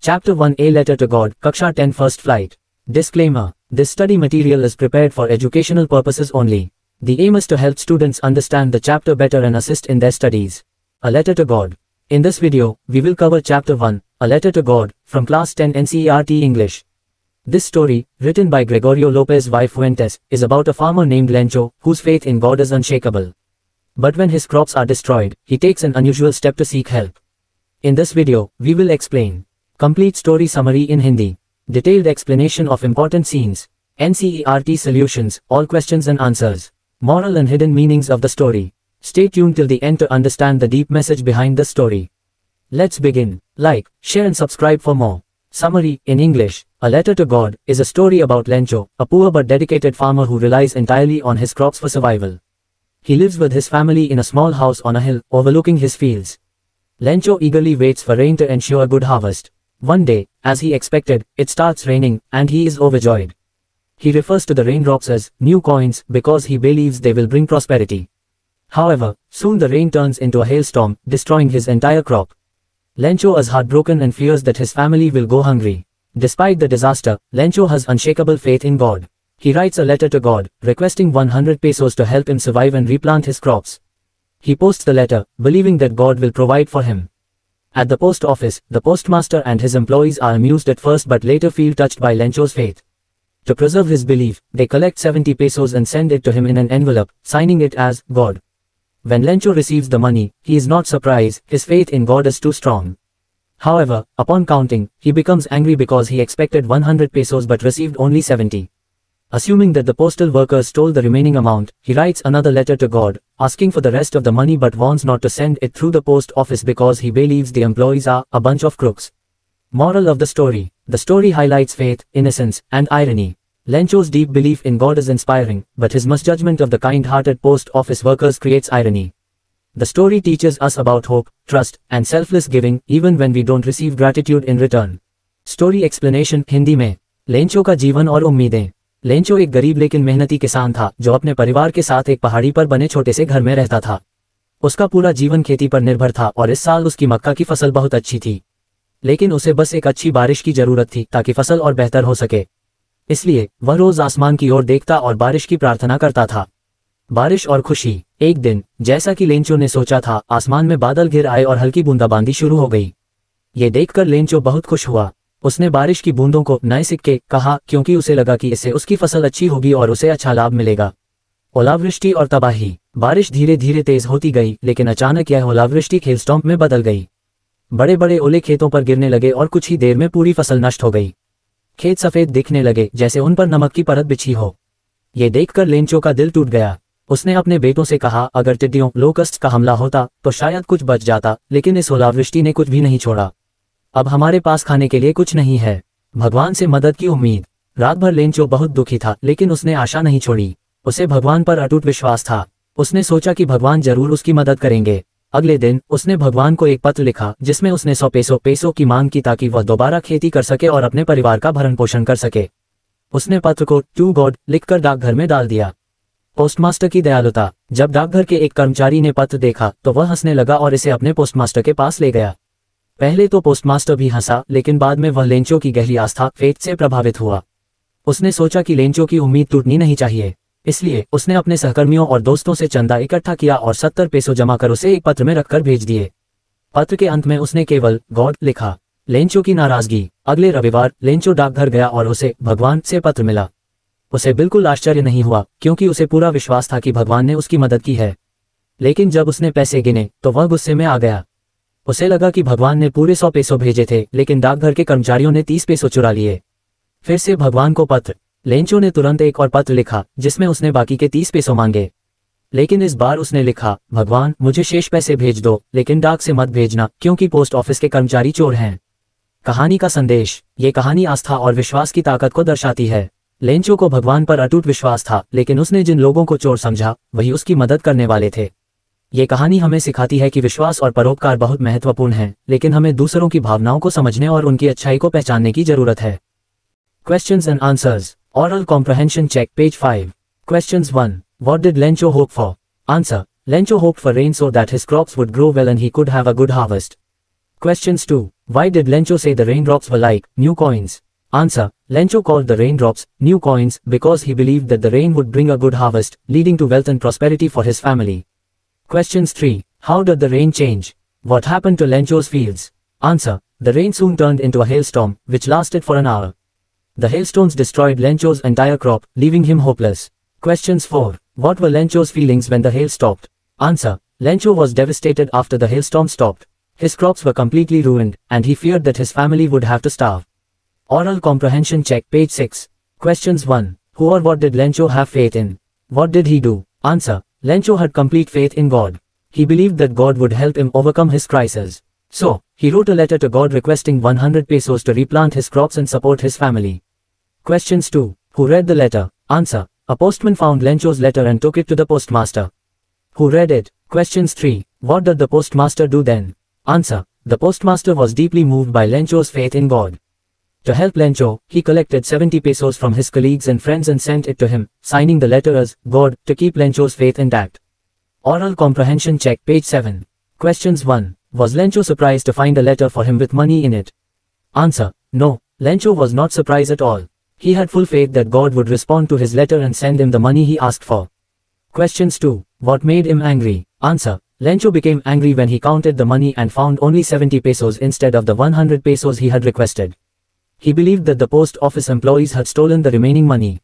Chapter 1, A Letter to God, Kaksha 10, First Flight. Disclaimer: this study material is prepared for educational purposes only. The aim is to help students understand the chapter better and assist in their studies. A Letter to God. In this video, we will cover Chapter 1, A Letter to God, from Class 10 NCERT English. This story, written by Gregorio Lopez y Fuentes, is about a farmer named Lencho, whose faith in God is unshakable. But when his crops are destroyed, he takes an unusual step to seek help. In this video, we will explain complete story summary in Hindi, detailed explanation of important scenes, NCERT solutions, all questions and answers, moral and hidden meanings of the story. Stay tuned till the end to understand the deep message behind the story. Let's begin. Like, share and subscribe for more. Summary, in English, A Letter to God, is a story about Lencho, a poor but dedicated farmer who relies entirely on his crops for survival. He lives with his family in a small house on a hill, overlooking his fields. Lencho eagerly waits for rain to ensure a good harvest. One day, as he expected, it starts raining, and he is overjoyed. He refers to the raindrops as new coins because he believes they will bring prosperity. However, soon the rain turns into a hailstorm, destroying his entire crop. Lencho is heartbroken and fears that his family will go hungry. Despite the disaster, Lencho has unshakable faith in God. He writes a letter to God, requesting 100 pesos to help him survive and replant his crops. He posts the letter, believing that God will provide for him. At the post office, the postmaster and his employees are amused at first but later feel touched by Lencho's faith. To preserve his belief, they collect 70 pesos and send it to him in an envelope, signing it as God. When Lencho receives the money, he is not surprised, his faith in God is too strong. However, upon counting, he becomes angry because he expected 100 pesos but received only 70. Assuming that the postal workers stole the remaining amount, he writes another letter to God, asking for the rest of the money but warns not to send it through the post office because he believes the employees are a bunch of crooks. Moral of the story: the story highlights faith, innocence, and irony. Lencho's deep belief in God is inspiring, but his misjudgment of the kind-hearted post office workers creates irony. The story teaches us about hope, trust, and selfless giving, even when we don't receive gratitude in return. Story explanation Hindi में, Lencho का जीवन और उम्मीदें। Lencho एक गरीब लेकिन मेहनती किसान था, जो अपने परिवार के साथ एक पहाड़ी पर बने छोटे से घर में रहता था। उसका पूरा जीवन खेती पर निर्भर था और इस साल उसकी मक्का की फसल बहुत अच्छी थी। लेकिन उसे बस एक अच्छी बारिश की जरूरत थी ताकि फसल और बेहतर हो सके। इसलिए वह रोज आसमान की ओर देखता और बारिश की प्रार्थना करता था। बारिश और खुशी। एक दिन, जैसा कि लेंचो ने सोचा था, आसमान में बादल घिर आए और हल्की बूंदाबांदी शुरू हो गई। ये देखकर लेंचो बहुत खुश हुआ। उसने बारिश की बूंदों को नए सिक्के कहा, क्योंकि उसे लगा कि इससे उसकी फसल अच्छी होगी और उसे अच्छा लाभ मिलेगा। ओलावृष्टि और तबाही। बारिश धीरे धीरे तेज होती गई, लेकिन अचानक यह ओलावृष्टि हेलस्टॉर्म में बदल गई। बड़े बड़े ओले खेतों पर गिरने लगे और कुछ ही देर में पूरी फसल नष्ट हो गई। खेत सफेद दिखने लगे, जैसे उन पर नमक की परत बिछी हो। ये देखकर लेंचो का दिल टूट गया। उसने अपने बेटों से कहा, अगर टिड्डियों लोकस्ट का हमला होता तो शायद कुछ बच जाता, लेकिन इस ओलावृष्टि ने कुछ भी नहीं छोड़ा। अब हमारे पास खाने के लिए कुछ नहीं है। भगवान से मदद की उम्मीद। रात भर लेंचो बहुत दुखी था, लेकिन उसने आशा नहीं छोड़ी। उसे भगवान पर अटूट विश्वास था। उसने सोचा कि भगवान जरूर उसकी मदद करेंगे। अगले दिन, उसने भगवान को एक पत्र लिखा, जिसमें उसने 100 पेसों की मांग की ताकि वह दोबारा खेती कर सके और अपने परिवार का भरण पोषण कर सके। उसने पत्र को टू गॉड लिखकर डाकघर में डाल दिया। पोस्टमास्टर की दयालुता। जब डाकघर के एक कर्मचारी ने पत्र देखा तो वह हंसने लगा और इसे अपने पोस्टमास्टर के पास ले गया। पहले तो पोस्टमास्टर भी हंसा, लेकिन बाद में वह लेंचो की गहरी आस्था, फेथ से प्रभावित हुआ। उसने सोचा कि लेंचो की उम्मीद टूटनी नहीं चाहिए। इसलिए उसने अपने सहकर्मियों और दोस्तों से चंदा इकट्ठा किया और 70 पेसो जमा कर उसे एक पत्र में रखकर भेज दिए। पत्र के अंत में उसने केवल गॉड लिखा। लेंचो की नाराजगी। अगले रविवार लेंचो डाकघर गया और उसे भगवान से पत्र मिला। उसे बिल्कुल आश्चर्य नहीं हुआ, क्योंकि उसे पूरा विश्वास था कि भगवान ने उसकी मदद की है। लेकिन जब उसने पैसे गिने तो वह गुस्से में आ गया। उसे लगा कि भगवान ने पूरे 100 पेसो भेजे थे, लेकिन डाकघर के कर्मचारियों ने 30 पेसो चुरा लिए। फिर से भगवान को पत्र। लेंचो ने तुरंत एक और पत्र लिखा, जिसमें उसने बाकी के 30 पेसो मांगे। लेकिन इस बार उसने लिखा, भगवान मुझे शेष पैसे भेज दो, लेकिन डाक से मत भेजना, क्योंकि पोस्ट ऑफिस के कर्मचारी चोर हैं। कहानी का संदेश। ये कहानी आस्था और विश्वास की ताकत को दर्शाती है। लेंचो को भगवान पर अटूट विश्वास था, लेकिन उसने जिन लोगों को चोर समझा, वही उसकी मदद करने वाले थे। ये कहानी हमें सिखाती है कि विश्वास और परोपकार बहुत महत्वपूर्ण है, लेकिन हमें दूसरों की भावनाओं को समझने और उनकी अच्छाई को पहचानने की जरूरत है। Questions and answers. Oral comprehension check, page 5। Questions 1. What did Lencho hope for? Answer. Lencho hoped for rain so that his crops would grow well and he could have a good harvest. Questions 2. Why did Lencho say the raindrops were like new coins? Answer. Lencho called the raindrops new coins because he believed that the rain would bring a good harvest, leading to wealth and prosperity for his family. Questions 3. How did the rain change? What happened to Lencho's fields? Answer. The rain soon turned into a hailstorm, which lasted for an hour. The hailstones destroyed Lencho's entire crop, leaving him hopeless. Questions 4. What were Lencho's feelings when the hail stopped? Answer. Lencho was devastated after the hailstorm stopped. His crops were completely ruined, and he feared that his family would have to starve. Oral comprehension check, page 6. Questions 1. Who or what did Lencho have faith in? What did he do? Answer. Lencho had complete faith in God. He believed that God would help him overcome his crisis. So, he wrote a letter to God requesting 100 pesos to replant his crops and support his family. Questions 2. Who read the letter? Answer. A postman found Lencho's letter and took it to the postmaster. Who read it? Questions 3. What did the postmaster do then? Answer. The postmaster was deeply moved by Lencho's faith in God. To help Lencho, he collected 70 pesos from his colleagues and friends and sent it to him, signing the letter as God, to keep Lencho's faith intact. Oral comprehension check, page 7. Questions 1. Was Lencho surprised to find a letter for him with money in it? Answer. No, Lencho was not surprised at all. He had full faith that God would respond to his letter and send him the money he asked for. Questions 2. What made him angry? Answer. Lencho became angry when he counted the money and found only 70 pesos instead of the 100 pesos he had requested. He believed that the post office employees had stolen the remaining money.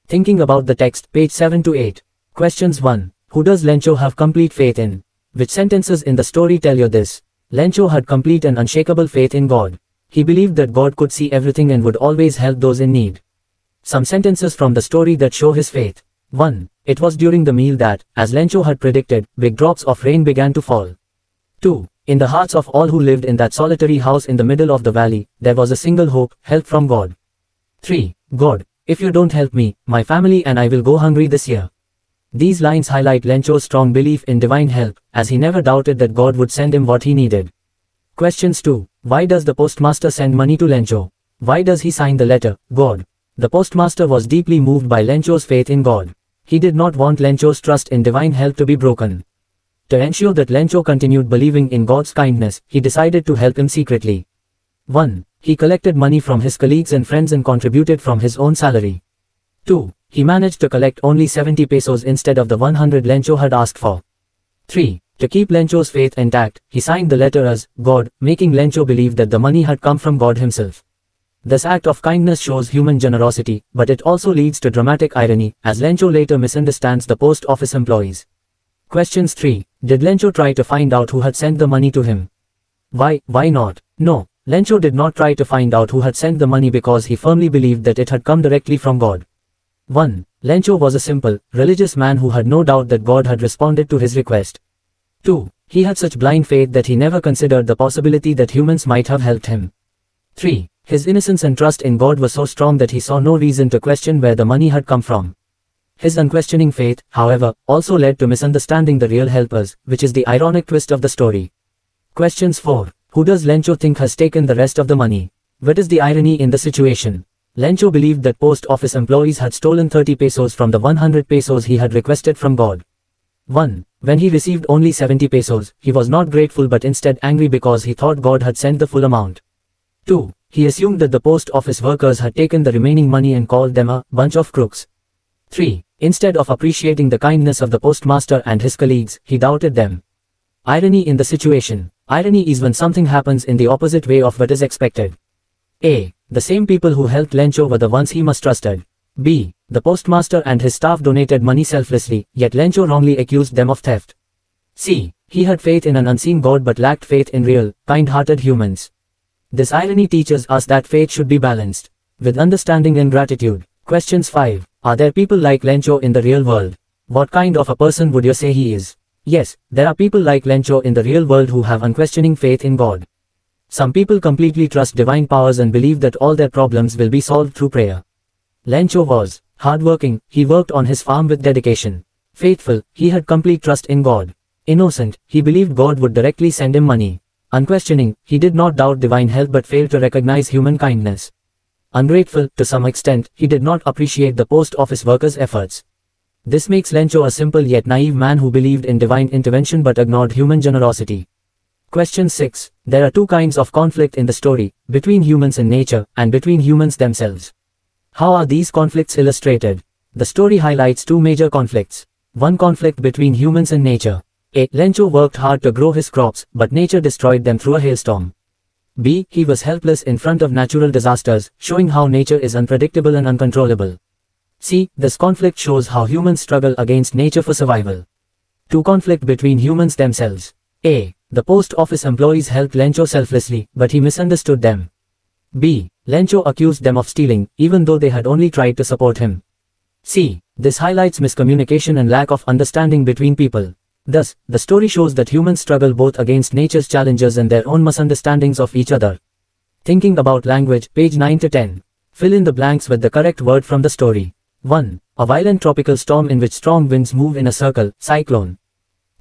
Thinking about the text, page 7 to 8. Questions 1. Who does Lencho have complete faith in? Which sentences in the story tell you this? Lencho had complete and unshakable faith in God. He believed that God could see everything and would always help those in need. Some sentences from the story that show his faith. 1. It was during the meal that, as Lencho had predicted, big drops of rain began to fall. 2. In the hearts of all who lived in that solitary house in the middle of the valley, there was a single hope, help from God. 3. God, if you don't help me, my family and I will go hungry this year. These lines highlight Lencho's strong belief in divine help, as he never doubted that God would send him what he needed. Questions 2. Why does the postmaster send money to Lencho? Why does he sign the letter, God? The postmaster was deeply moved by Lencho's faith in God. He did not want Lencho's trust in divine help to be broken. To ensure that Lencho continued believing in God's kindness, he decided to help him secretly. 1. He collected money from his colleagues and friends and contributed from his own salary. 2. He managed to collect only 70 pesos instead of the 100 Lencho had asked for. 3. To keep Lencho's faith intact, he signed the letter as God, making Lencho believe that the money had come from God himself. This act of kindness shows human generosity, but it also leads to dramatic irony, as Lencho later misunderstands the post office employees. Questions 3. Did Lencho try to find out who had sent the money to him? Why not? No, Lencho did not try to find out who had sent the money because he firmly believed that it had come directly from God. 1. Lencho was a simple, religious man who had no doubt that God had responded to his request. 2. He had such blind faith that he never considered the possibility that humans might have helped him. 3. His innocence and trust in God were so strong that he saw no reason to question where the money had come from. His unquestioning faith, however, also led to misunderstanding the real helpers, which is the ironic twist of the story. Questions 4. Who does Lencho think has taken the rest of the money? What is the irony in the situation? Lencho believed that post office employees had stolen 30 pesos from the 100 pesos he had requested from God. 1. When he received only 70 pesos, he was not grateful but instead angry because he thought God had sent the full amount. 2. He assumed that the post office workers had taken the remaining money and called them a bunch of crooks. 3. Instead of appreciating the kindness of the postmaster and his colleagues, he doubted them. Irony in the situation. Irony is when something happens in the opposite way of what is expected. A. The same people who helped Lencho were the ones he mistrusted. B. The postmaster and his staff donated money selflessly, yet Lencho wrongly accused them of theft. C. He had faith in an unseen God but lacked faith in real, kind-hearted humans. This irony teaches us that faith should be balanced with understanding and gratitude. Questions 5. Are there people like Lencho in the real world? What kind of a person would you say he is? Yes, there are people like Lencho in the real world who have unquestioning faith in God. Some people completely trust divine powers and believe that all their problems will be solved through prayer. Lencho was hardworking, he worked on his farm with dedication. Faithful, he had complete trust in God. Innocent, he believed God would directly send him money. Unquestioning, he did not doubt divine help but failed to recognize human kindness. Ungrateful, to some extent, he did not appreciate the post office workers' efforts. This makes Lencho a simple yet naive man who believed in divine intervention but ignored human generosity. Question 6. There are two kinds of conflict in the story, between humans and nature, and between humans themselves. How are these conflicts illustrated? The story highlights two major conflicts. One conflict between humans and nature. A. Lencho worked hard to grow his crops, but nature destroyed them through a hailstorm. B. He was helpless in front of natural disasters, showing how nature is unpredictable and uncontrollable. C. This conflict shows how humans struggle against nature for survival. 2. Conflict between humans themselves. A. The post office employees helped Lencho selflessly, but he misunderstood them. B. Lencho accused them of stealing, even though they had only tried to support him. C. This highlights miscommunication and lack of understanding between people. Thus, the story shows that humans struggle both against nature's challenges and their own misunderstandings of each other. Thinking about language, page 9 to 10. Fill in the blanks with the correct word from the story. 1. A violent tropical storm in which strong winds move in a circle, cyclone.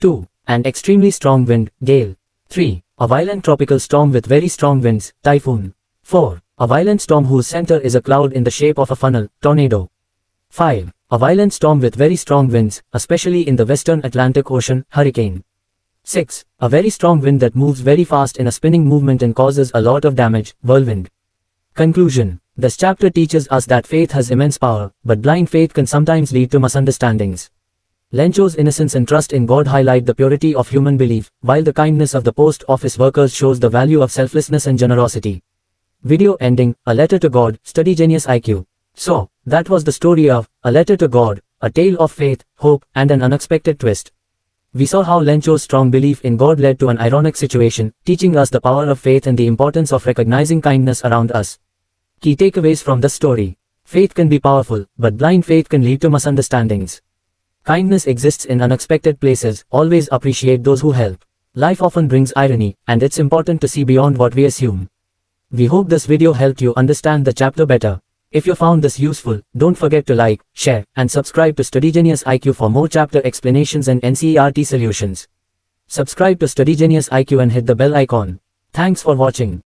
2. An extremely strong wind, gale. 3. A violent tropical storm with very strong winds, typhoon. 4. A violent storm whose center is a cloud in the shape of a funnel, tornado. 5. A violent storm with very strong winds, especially in the western Atlantic Ocean, hurricane. 6. A very strong wind that moves very fast in a spinning movement and causes a lot of damage, whirlwind. Conclusion. This chapter teaches us that faith has immense power, but blind faith can sometimes lead to misunderstandings. Lencho's innocence and trust in God highlight the purity of human belief, while the kindness of the post office workers shows the value of selflessness and generosity. Video ending, A Letter to God, Study Genius IQ. So, that was the story of A Letter to God, a tale of faith, hope, and an unexpected twist. We saw how Lencho's strong belief in God led to an ironic situation, teaching us the power of faith and the importance of recognizing kindness around us. Key takeaways from the story. Faith can be powerful, but blind faith can lead to misunderstandings. Kindness exists in unexpected places, always appreciate those who help. Life often brings irony, and it's important to see beyond what we assume. We hope this video helped you understand the chapter better. If you found this useful, don't forget to like, share, and subscribe to Study Genius IQ for more chapter explanations and NCERT solutions. Subscribe to Study Genius IQ and hit the bell icon. Thanks for watching.